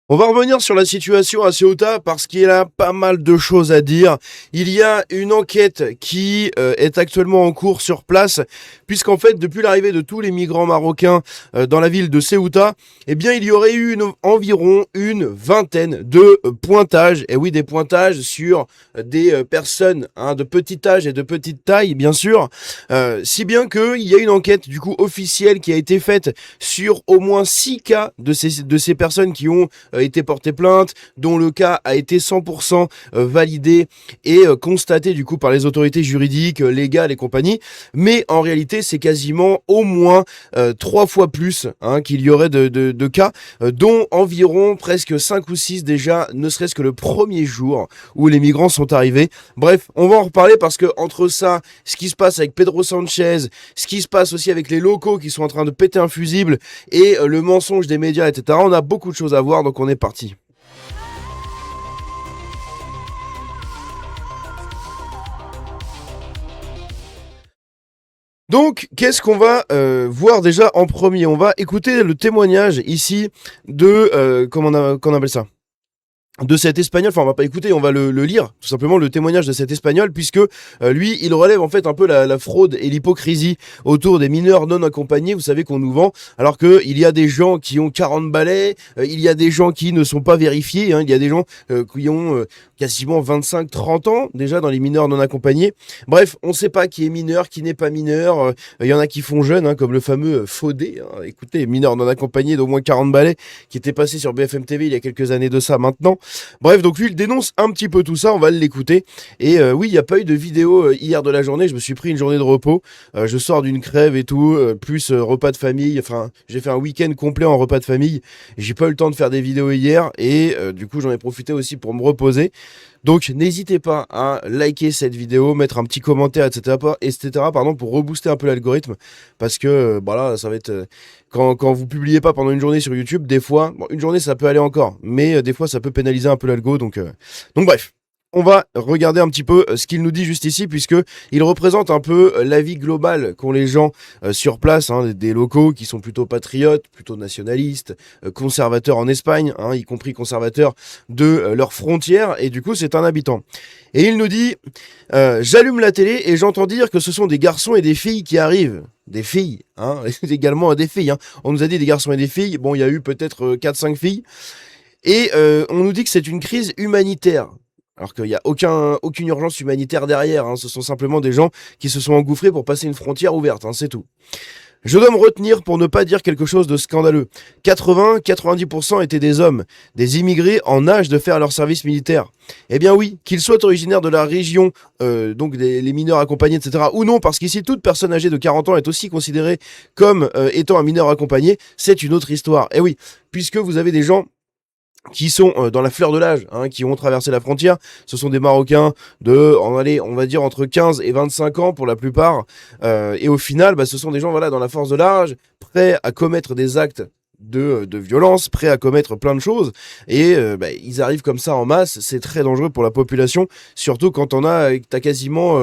On va revenir sur la situation à Ceuta parce qu'il y a pas mal de choses à dire. Il y a une enquête qui est actuellement en cours sur place, puisqu'en fait, depuis l'arrivée de tous les migrants marocains dans la ville de Ceuta, eh bien, il y aurait eu environ une vingtaine de pointages. Et oui, des pointages sur des personnes de petit âge et de petite taille, bien sûr. Si bien qu'il y a une enquête du coup officielle qui a été faite sur au moins 6 cas de ces personnes qui ont été porté plainte, dont le cas a été 100% validé et constaté du coup par les autorités juridiques, légales et compagnie. Mais en réalité, c'est quasiment au moins 3 fois plus qu'il y aurait de cas, dont environ presque 5 ou 6 déjà, ne serait-ce que le premier jour où les migrants sont arrivés. Bref, on va en reparler parce que entre ça, ce qui se passe avec Pedro Sanchez, ce qui se passe aussi avec les locaux qui sont en train de péter un fusible et le mensonge des médias, etc. On a beaucoup de choses à voir, donc on est parti. Donc, qu'est-ce qu'on va voir déjà en premier? On va écouter le témoignage ici de qu'on appelle ça, de cet espagnol. Enfin, on va pas écouter, on va le lire, tout simplement le témoignage de cet espagnol, puisque lui, il relève en fait un peu la fraude et l'hypocrisie autour des mineurs non accompagnés, vous savez, qu'on nous vend, alors que il y a des gens qui ont 40 balais, il y a des gens qui ne sont pas vérifiés, il y a des gens qui ont quasiment 25-30 ans déjà dans les mineurs non accompagnés. Bref, on sait pas qui est mineur, qui n'est pas mineur, il y en a qui font jeune, comme le fameux Fodé, écoutez, mineur non accompagné d'au moins 40 balais, qui était passé sur BFM TV il y a quelques années de ça maintenant. Bref, donc lui, il dénonce un petit peu tout ça, on va l'écouter. Et oui, il n'y a pas eu de vidéo hier de la journée, je me suis pris une journée de repos, je sors d'une crève et tout, plus repas de famille, enfin, j'ai fait un week-end complet en repas de famille, j'ai pas eu le temps de faire des vidéos hier, et du coup, j'en ai profité aussi pour me reposer. Donc n'hésitez pas à liker cette vidéo, mettre un petit commentaire, etc. Pardon, pour rebooster un peu l'algorithme, parce que là, ça va être quand vous publiez pas pendant une journée sur YouTube, des fois, bon, une journée ça peut aller encore, mais des fois ça peut pénaliser un peu l'algo, donc bref. On va regarder un petit peu ce qu'il nous dit juste ici, puisque il représente un peu l'avis global qu'ont les gens sur place, des locaux qui sont plutôt patriotes, plutôt nationalistes, conservateurs en Espagne, y compris conservateurs de leurs frontières, et du coup c'est un habitant. Et il nous dit j'allume la télé et j'entends dire que ce sont des garçons et des filles qui arrivent. Des filles, également des filles. On nous a dit des garçons et des filles, bon il y a eu peut-être 4-5 filles, et on nous dit que c'est une crise humanitaire. Alors qu'il n'y a aucune urgence humanitaire derrière, ce sont simplement des gens qui se sont engouffrés pour passer une frontière ouverte, c'est tout. Je dois me retenir pour ne pas dire quelque chose de scandaleux. 80-90% étaient des hommes, des immigrés en âge de faire leur service militaire. Eh bien oui, qu'ils soient originaires de la région, donc les mineurs accompagnés, etc., ou non, parce qu'ici toute personne âgée de 40 ans est aussi considérée comme étant un mineur accompagné, c'est une autre histoire. Eh oui, puisque vous avez des gens qui sont dans la fleur de l'âge, qui ont traversé la frontière. Ce sont des Marocains on va dire entre 15 et 25 ans pour la plupart. Et au final, ce sont des gens dans la force de l'âge, prêts à commettre des actes de violence, prêts à commettre plein de choses. Et ils arrivent comme ça en masse. C'est très dangereux pour la population, surtout quand t'as quasiment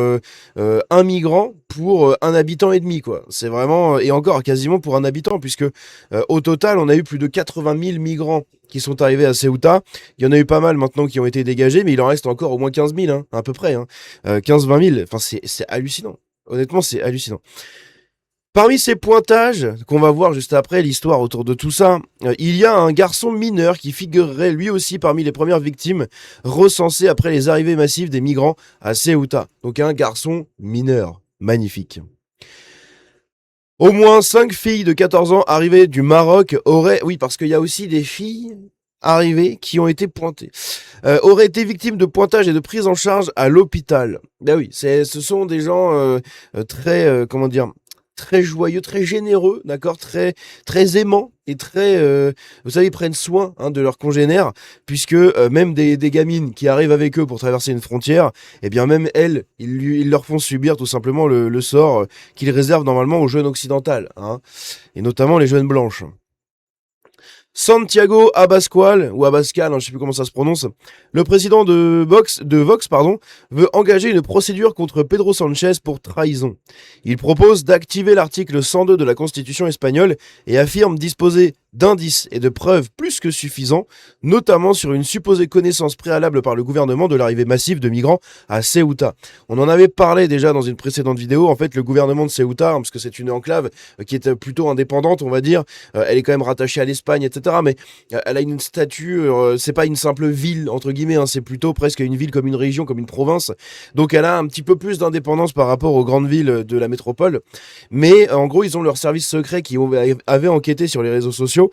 un migrant pour un habitant et demi, quoi. C'est vraiment, et encore quasiment pour un habitant, puisque au total, on a eu plus de 80 000 migrants qui sont arrivés à Ceuta. Il y en a eu pas mal maintenant qui ont été dégagés, mais il en reste encore au moins 15 000, à peu près. 15-20 000. Enfin, c'est hallucinant. Honnêtement, c'est hallucinant. Parmi ces pointages, qu'on va voir juste après, l'histoire autour de tout ça, il y a un garçon mineur qui figurerait lui aussi parmi les premières victimes recensées après les arrivées massives des migrants à Ceuta. Donc un garçon mineur. Magnifique. Au moins 5 filles de 14 ans arrivées du Maroc auraient... Oui, parce qu'il y a aussi des filles arrivées qui ont été pointées. Auraient été victimes de pointage et de prise en charge à l'hôpital. Ben oui, ce sont des gens très... très joyeux, très généreux, d'accord, très aimants et très, vous savez, ils prennent soin de leurs congénères, puisque même des gamines qui arrivent avec eux pour traverser une frontière, eh bien même elles, ils leur font subir tout simplement le sort qu'ils réservent normalement aux jeunes occidentales, et notamment les jeunes blanches. Santiago Abascal, ou Abascal, je ne sais plus comment ça se prononce, le président de Vox, veut engager une procédure contre Pedro Sanchez pour trahison. Il propose d'activer l'article 102 de la Constitution espagnole et affirme disposer d'indices et de preuves plus que suffisants, notamment sur une supposée connaissance préalable par le gouvernement de l'arrivée massive de migrants à Ceuta. On en avait parlé déjà dans une précédente vidéo. En fait, le gouvernement de Ceuta, parce que c'est une enclave qui est plutôt indépendante, on va dire, elle est quand même rattachée à l'Espagne, etc. Mais elle a une statue, c'est pas une simple ville, entre guillemets, hein, c'est plutôt presque une ville comme une région, comme une province. Donc elle a un petit peu plus d'indépendance par rapport aux grandes villes de la métropole. Mais en gros, ils ont leur service secret qui avait enquêté sur les réseaux sociaux,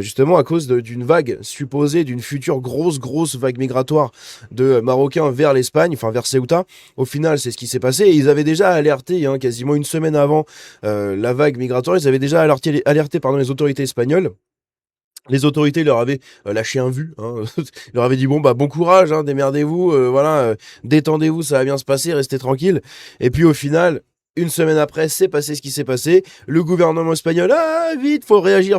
justement à cause d'une vague supposée, d'une future grosse vague migratoire de Marocains vers l'Espagne, enfin vers Ceuta. Au final, c'est ce qui s'est passé. Et ils avaient déjà alerté, hein, quasiment une semaine avant la vague migratoire, ils avaient déjà alerté les autorités espagnoles. Les autorités leur avaient lâché un vu, hein. Ils leur avaient dit bon bah bon courage, hein, démerdez-vous, voilà, détendez-vous, ça va bien se passer, restez tranquille. Et puis au final, une semaine après, c'est passé ce qui s'est passé. Le gouvernement espagnol, ah vite, faut réagir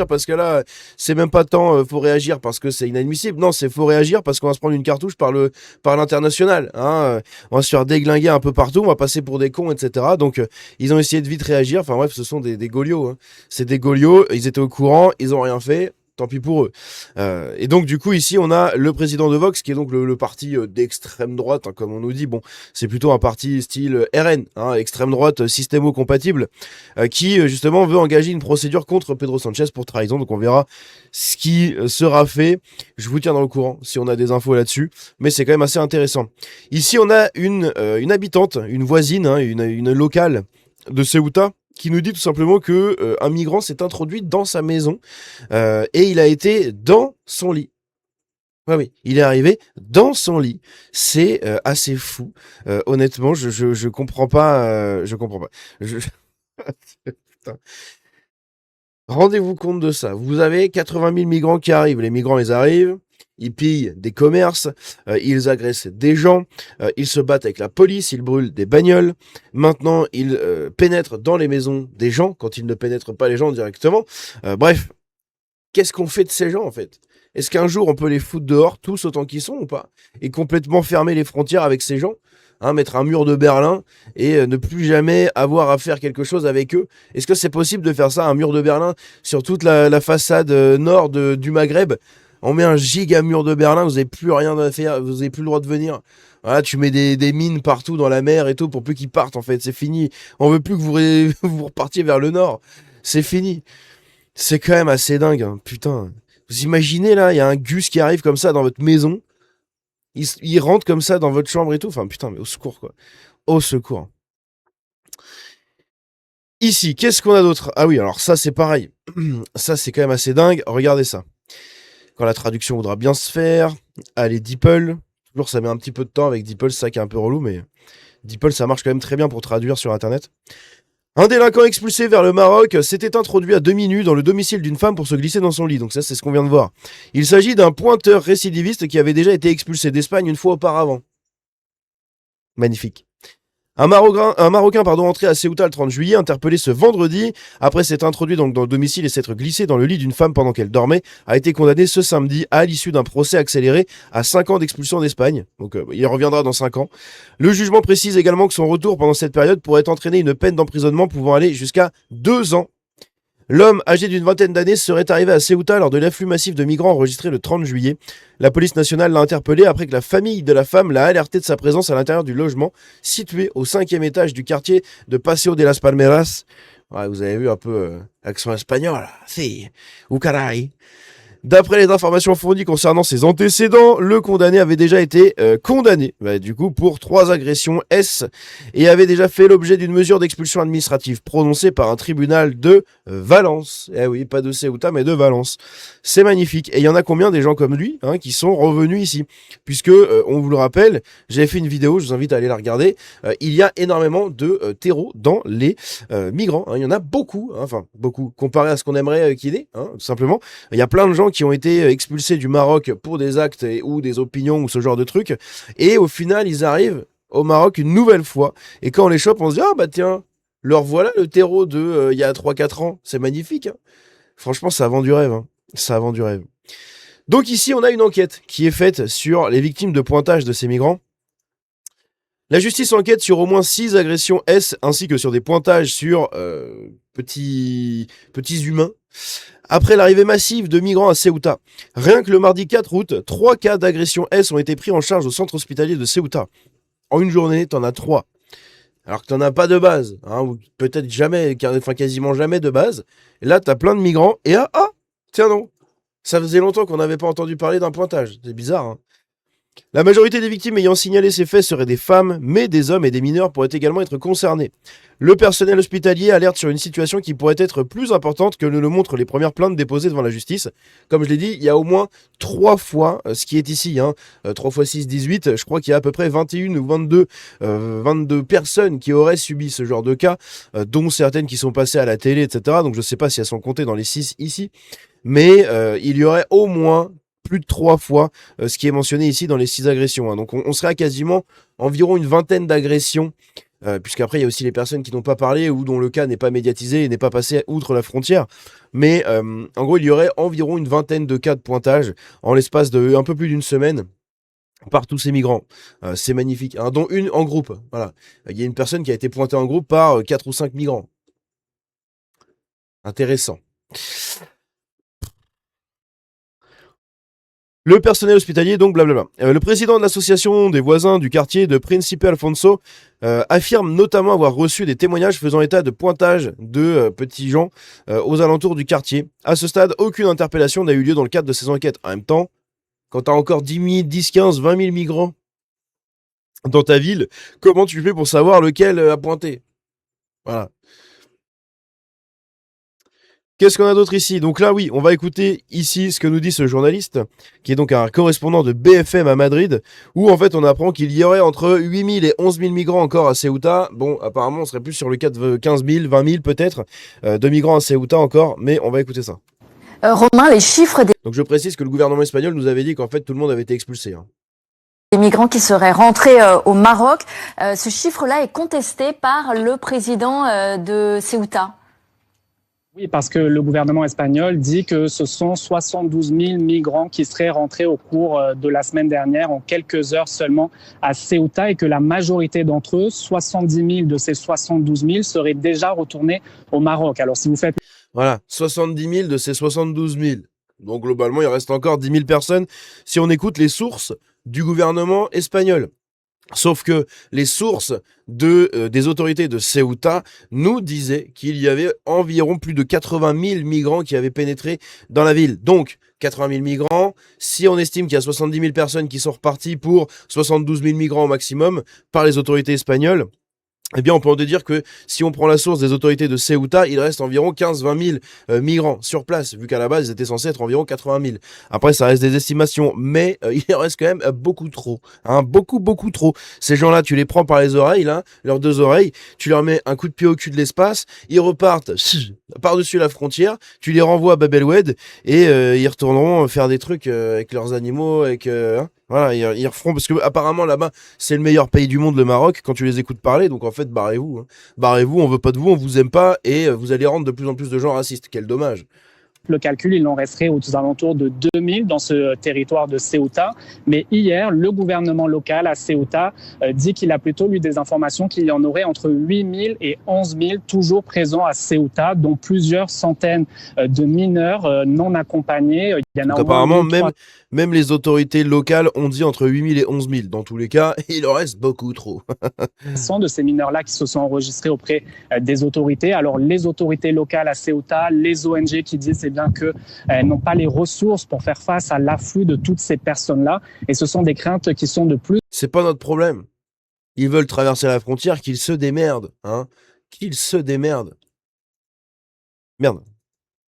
parce que là, c'est même pas tant, faut réagir parce que c'est inadmissible. Non, c'est faut réagir parce qu'on va se prendre une cartouche par l'international, hein. On va se faire déglinguer un peu partout, on va passer pour des cons, etc. Donc ils ont essayé de vite réagir. Enfin bref, ce sont des goliots, hein. C'est des goliots. Ils étaient au courant, ils ont rien fait. Tant pis pour eux. Et donc du coup ici on a le président de Vox qui est donc le parti d'extrême droite, hein, comme on nous dit. Bon, c'est plutôt un parti style RN, hein, extrême droite systémo-compatible, qui justement veut engager une procédure contre Pedro Sanchez pour trahison. Donc on verra ce qui sera fait. Je vous tiendrai au courant si on a des infos là-dessus, mais c'est quand même assez intéressant. Ici on a une habitante, une voisine, hein, une locale de Ceuta, qui nous dit tout simplement que un migrant s'est introduit dans sa maison et il a été dans son lit. Ouais, oui, il est arrivé dans son lit. C'est assez fou. Honnêtement, je comprends pas. Je comprends pas. Putain. Rendez-vous compte de ça. Vous avez 80 000 migrants qui arrivent. Les migrants, ils arrivent. Ils pillent des commerces, ils agressent des gens, ils se battent avec la police, ils brûlent des bagnoles. Maintenant, ils pénètrent dans les maisons des gens quand ils ne pénètrent pas les gens directement. Bref, qu'est-ce qu'on fait de ces gens en fait? Est-ce qu'un jour on peut les foutre dehors, tous autant qu'ils sont ou pas? Et complètement fermer les frontières avec ces gens? Hein, mettre un mur de Berlin et ne plus jamais avoir à faire quelque chose avec eux. Est-ce que c'est possible de faire ça, un mur de Berlin sur toute la façade nord du Maghreb? On met un giga mur de Berlin, vous n'avez plus rien à faire, vous n'avez plus le droit de venir. Voilà, tu mets des mines partout dans la mer et tout pour plus qu'ils partent en fait, c'est fini. On veut plus que vous repartiez vers le nord. C'est fini. C'est quand même assez dingue, hein. Putain. Vous imaginez là, il y a un Gus qui arrive comme ça dans votre maison. Il rentre comme ça dans votre chambre et tout. Enfin putain, mais au secours quoi. Au secours. Ici, qu'est-ce qu'on a d'autre? Ah oui, alors ça c'est pareil. Ça c'est quand même assez dingue. Regardez ça. Quand la traduction voudra bien se faire. Allez, DeepL. Toujours ça met un petit peu de temps avec DeepL, c'est ça qui est un peu relou, mais DeepL ça marche quand même très bien pour traduire sur internet. Un délinquant expulsé vers le Maroc s'était introduit à demi nu dans le domicile d'une femme pour se glisser dans son lit. Donc ça, c'est ce qu'on vient de voir. Il s'agit d'un pointeur récidiviste qui avait déjà été expulsé d'Espagne une fois auparavant. Magnifique. Un Marocain entré à Ceuta le 30 juillet, interpellé ce vendredi, après s'être introduit donc dans le domicile et s'être glissé dans le lit d'une femme pendant qu'elle dormait, a été condamné ce samedi à l'issue d'un procès accéléré à 5 ans d'expulsion d'Espagne. Donc il reviendra dans 5 ans. Le jugement précise également que son retour pendant cette période pourrait entraîner une peine d'emprisonnement pouvant aller jusqu'à 2 ans. L'homme, âgé d'une vingtaine d'années, serait arrivé à Ceuta lors de l'afflux massif de migrants enregistré le 30 juillet. La police nationale l'a interpellé après que la famille de la femme l'a alerté de sa présence à l'intérieur du logement, situé au 5e étage du quartier de Paseo de las Palmeras. Ouais, vous avez vu un peu l'accent espagnol, si, ou caray. D'après les informations fournies concernant ses antécédents, le condamné avait déjà été condamné, du coup, pour 3 agressions S et avait déjà fait l'objet d'une mesure d'expulsion administrative prononcée par un tribunal de Valence. Eh oui, pas de Ceuta, mais de Valence. C'est magnifique. Et il y en a combien des gens comme lui qui sont revenus ici? Puisque, on vous le rappelle, j'avais fait une vidéo, je vous invite à aller la regarder, il y a énormément de terreaux dans les migrants. Il y en a beaucoup, enfin beaucoup, comparé à ce qu'on aimerait qu'il y ait, tout simplement. Il y a plein de gens qui ont été expulsés du Maroc pour des actes ou des opinions ou ce genre de trucs. Et au final, ils arrivent au Maroc une nouvelle fois. Et quand on les chope, on se dit, ah bah tiens, leur voilà le terreau de il y a 3-4 ans. C'est magnifique. Franchement, ça vend du rêve. Ça vend du rêve. Donc ici, on a une enquête qui est faite sur les victimes de pointage de ces migrants. La justice enquête sur au moins 6 agressions S ainsi que sur des pointages sur petits humains. Après l'arrivée massive de migrants à Ceuta, rien que le mardi 4 août, 3 cas d'agression S ont été pris en charge au centre hospitalier de Ceuta. En une journée, t'en as 3. Alors que t'en as pas de base, hein, ou peut-être jamais, enfin quasiment jamais de base. Et là, t'as plein de migrants, et tiens non, ça faisait longtemps qu'on n'avait pas entendu parler d'un pointage. C'est bizarre, hein. La majorité des victimes ayant signalé ces faits seraient des femmes, mais des hommes et des mineurs pourraient également être concernés. Le personnel hospitalier alerte sur une situation qui pourrait être plus importante que ne le montrent les premières plaintes déposées devant la justice. Comme je l'ai dit, il y a au moins 3 fois ce qui est ici, 3 fois 6, 18, je crois qu'il y a à peu près 21 ou 22 personnes qui auraient subi ce genre de cas, dont certaines qui sont passées à la télé, etc. Donc je ne sais pas si elles sont comptées dans les 6 ici, mais il y aurait au moins plus de 3 fois ce qui est mentionné ici dans les 6 agressions. Donc on serait à quasiment environ une vingtaine d'agressions, puisqu'après il y a aussi les personnes qui n'ont pas parlé ou dont le cas n'est pas médiatisé et n'est pas passé outre la frontière. Mais en gros, il y aurait environ une vingtaine de cas de pointage en l'espace de un peu plus d'une semaine par tous ces migrants. C'est magnifique, dont une en groupe. Voilà. Il y a une personne qui a été pointée en groupe par 4 ou 5 migrants. Intéressant. Le personnel hospitalier, donc blablabla. Le président de l'association des voisins du quartier de Príncipe Alfonso affirme notamment avoir reçu des témoignages faisant état de pointage de petits gens aux alentours du quartier. À ce stade, aucune interpellation n'a eu lieu dans le cadre de ces enquêtes. En même temps, quand t'as encore 10 000, 10, 15, 20 000 migrants dans ta ville, comment tu fais pour savoir lequel a pointé? Voilà. Qu'est-ce qu'on a d'autre ici? Donc là, oui, on va écouter ici ce que nous dit ce journaliste, qui est donc un correspondant de BFM à Madrid, où en fait on apprend qu'il y aurait entre 8 000 et 11 000 migrants encore à Ceuta. Bon, apparemment, on serait plus sur le cas de 15 000, 20 000 peut-être, de migrants à Ceuta encore, mais on va écouter ça. Romain, les chiffres Donc je précise que le gouvernement espagnol nous avait dit qu'en fait tout le monde avait été expulsé. des migrants qui seraient rentrés au Maroc, ce chiffre-là est contesté par le président de Ceuta. Oui, parce que le gouvernement espagnol dit que ce sont 72 000 migrants qui seraient rentrés au cours de la semaine dernière, en quelques heures seulement, à Ceuta, et que la majorité d'entre eux, 70 000 de ces 72 000, seraient déjà retournés au Maroc. Alors si vous faites... Voilà, 70 000 de ces 72 000. Donc globalement, il reste encore 10 000 personnes si on écoute les sources du gouvernement espagnol. Sauf que les sources des autorités de Ceuta nous disaient qu'il y avait environ plus de 80 000 migrants qui avaient pénétré dans la ville. Donc, 80 000 migrants, si on estime qu'il y a 70 000 personnes qui sont reparties pour 72 000 migrants au maximum par les autorités espagnoles, eh bien, on peut en déduire que si on prend la source des autorités de Ceuta, il reste environ 15-20 000 migrants sur place, vu qu'à la base, ils étaient censés être environ 80 000. Après, ça reste des estimations, mais il en reste quand même beaucoup trop. Beaucoup trop. Ces gens-là, tu les prends par les oreilles, là, leurs 2 oreilles, tu leur mets un coup de pied au cul de l'espace, ils repartent par-dessus la frontière, tu les renvoies à Bab el-Oued, et ils retourneront faire des trucs avec leurs animaux, avec... Voilà, ils referont, parce que apparemment là-bas, c'est le meilleur pays du monde, le Maroc, quand tu les écoutes parler, donc en fait, barrez-vous. Barrez-vous, on veut pas de vous, on vous aime pas, et vous allez rendre de plus en plus de gens racistes. Quel dommage. Le calcul, il en resterait aux alentours de 2000 dans ce territoire de Ceuta. Mais hier, le gouvernement local à Ceuta dit qu'il a plutôt eu des informations qu'il y en aurait entre 8000 et 11 000 toujours présents à Ceuta, dont plusieurs centaines de mineurs non accompagnés. Il y en a donc apparemment, même les autorités locales ont dit entre 8000 et 11 000. Dans tous les cas, il en reste beaucoup trop. De ces mineurs-là qui se sont enregistrés auprès des autorités. Alors, les autorités locales à Ceuta, les ONG qui disent bien qu'elles n'ont pas les ressources pour faire face à l'afflux de toutes ces personnes-là. Et ce sont des craintes qui sont de plus... C'est pas notre problème. Ils veulent traverser la frontière, qu'ils se démerdent. Qu'ils se démerdent. Merde.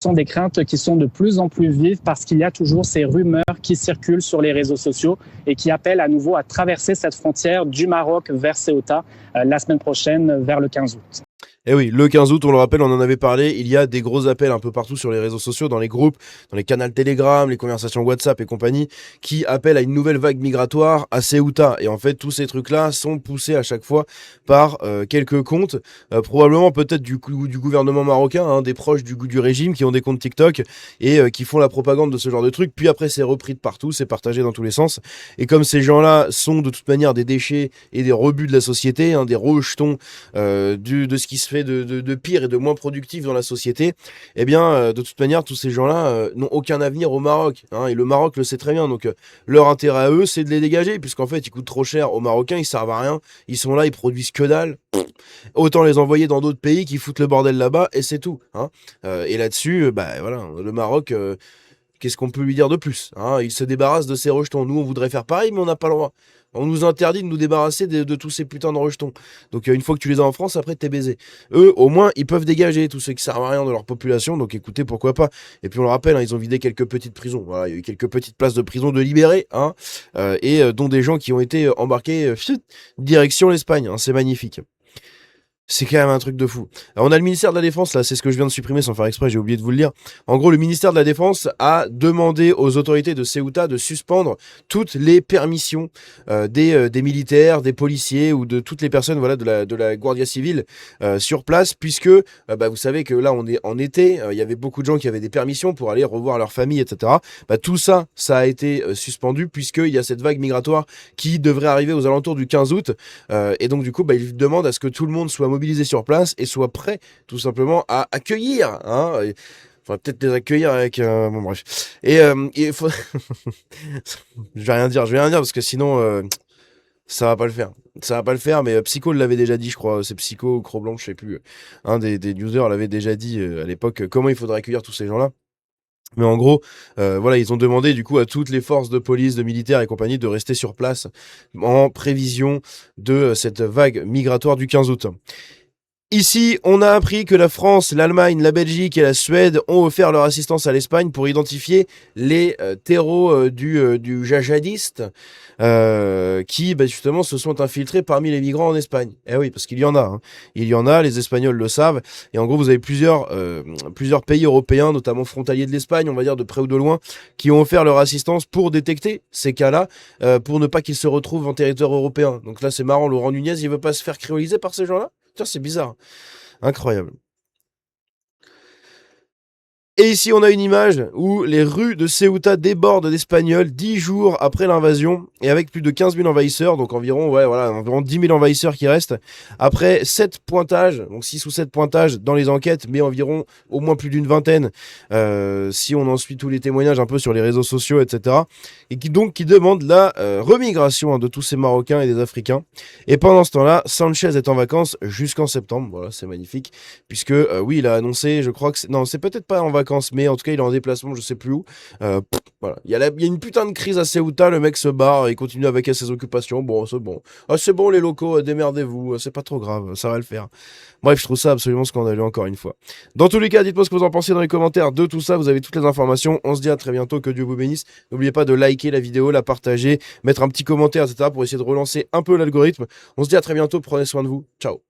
Ce sont des craintes qui sont de plus en plus vives parce qu'il y a toujours ces rumeurs qui circulent sur les réseaux sociaux et qui appellent à nouveau à traverser cette frontière du Maroc vers Ceuta la semaine prochaine, vers le 15 août. Eh oui, le 15 août, on le rappelle, on en avait parlé, il y a des gros appels un peu partout sur les réseaux sociaux, dans les groupes, dans les canaux Telegram, les conversations WhatsApp et compagnie, qui appellent à une nouvelle vague migratoire à Ceuta. Et en fait, tous ces trucs-là sont poussés à chaque fois par quelques comptes, probablement peut-être du gouvernement marocain, hein, des proches du régime qui ont des comptes TikTok et qui font la propagande de ce genre de trucs. Puis après, c'est repris de partout, c'est partagé dans tous les sens. Et comme ces gens-là sont de toute manière des déchets et des rebuts de la société, hein, des rejetons de ce qui se fait de pire et de moins productif dans la société, eh bien, de toute manière, tous ces gens-là n'ont aucun avenir au Maroc. Hein, et le Maroc le sait très bien. Donc, leur intérêt à eux, c'est de les dégager, puisqu'en fait, ils coûtent trop cher aux Marocains, ils servent à rien. Ils sont là, ils produisent que dalle. Autant les envoyer dans d'autres pays qui foutent le bordel là-bas, et c'est tout. Hein. Et là-dessus, bah voilà, le Maroc... qu'est-ce qu'on peut lui dire de plus, hein? Il se débarrasse de ses rejetons. Nous, on voudrait faire pareil, mais on n'a pas le droit. On nous interdit de nous débarrasser de tous ces putains de rejetons. Donc une fois que tu les as en France, après t'es baisé. Eux, au moins, ils peuvent dégager tous ceux qui servent à rien de leur population. Donc écoutez, pourquoi pas. Et puis on le rappelle, hein, ils ont vidé quelques petites prisons. Voilà, il y a eu quelques petites places de prison de libérés, hein, dont des gens qui ont été embarqués direction l'Espagne. Hein, c'est magnifique. C'est quand même un truc de fou. Alors, on a le ministère de la Défense, là, c'est ce que je viens de supprimer sans faire exprès, j'ai oublié de vous le dire. En gros, le ministère de la Défense a demandé aux autorités de Ceuta de suspendre toutes les permissions des militaires, des policiers ou de toutes les personnes voilà, de la Guardia Civile sur place, puisque bah, vous savez que là, on est en été, il y avait beaucoup de gens qui avaient des permissions pour aller revoir leur famille, etc. Bah, tout ça, ça a été suspendu, puisqu'il y a cette vague migratoire qui devrait arriver aux alentours du 15 août. Et donc, du coup, bah, il demande à ce que tout le monde soit mobilisé sur place et soit prêt tout simplement à accueillir. Hein, faudrait peut-être les accueillir avec... bon bref. Et il faut... je vais rien dire parce que sinon ça va pas le faire. Ça va pas le faire, mais Psycho l'avait déjà dit, je crois. C'est Psycho ou Cro-Blanc, je sais plus. Un des users l'avait déjà dit à l'époque comment il faudrait accueillir tous ces gens-là. Mais en gros, voilà, ils ont demandé du coup à toutes les forces de police, de militaires et compagnie de rester sur place en prévision de cette vague migratoire du 15 août. Ici, on a appris que la France, l'Allemagne, la Belgique et la Suède ont offert leur assistance à l'Espagne pour identifier les terreaux du djihadiste qui bah, justement se sont infiltrés parmi les migrants en Espagne. Eh oui, parce qu'il y en a. Hein. Il y en a, les Espagnols le savent. Et en gros, vous avez plusieurs pays européens, notamment frontaliers de l'Espagne, on va dire de près ou de loin, qui ont offert leur assistance pour détecter ces cas-là, pour ne pas qu'ils se retrouvent en territoire européen. Donc là, c'est marrant, Laurent Nunez, il veut pas se faire créoliser par ces gens-là? Tiens, c'est bizarre. Incroyable. Et ici, on a une image où les rues de Ceuta débordent d'Espagnols 10 jours après l'invasion et avec plus de 15 000 envahisseurs, donc environ 10 000 envahisseurs qui restent. Après 7 pointages, donc 6 ou 7 pointages dans les enquêtes, mais environ au moins plus d'une vingtaine, si on en suit tous les témoignages un peu sur les réseaux sociaux, etc. Et qui demandent la remigration de tous ces Marocains et des Africains. Et pendant ce temps-là, Sanchez est en vacances jusqu'en septembre. Voilà, c'est magnifique. Puisque, oui, il a annoncé, je crois que non, c'est peut-être pas en vacances, mais en tout cas il est en déplacement, je sais plus où. Voilà, il y a une putain de crise à Ceuta, le mec se barre, il continue avec ses occupations. Bon, c'est bon. Ah, c'est bon les locaux, démerdez-vous, c'est pas trop grave, ça va le faire. Bref, je trouve ça absolument scandaleux encore une fois. Dans tous les cas, dites-moi ce que vous en pensez dans les commentaires de tout ça, vous avez toutes les informations. On se dit à très bientôt, que Dieu vous bénisse. N'oubliez pas de liker la vidéo, la partager, mettre un petit commentaire, etc. pour essayer de relancer un peu l'algorithme. On se dit à très bientôt, prenez soin de vous. Ciao.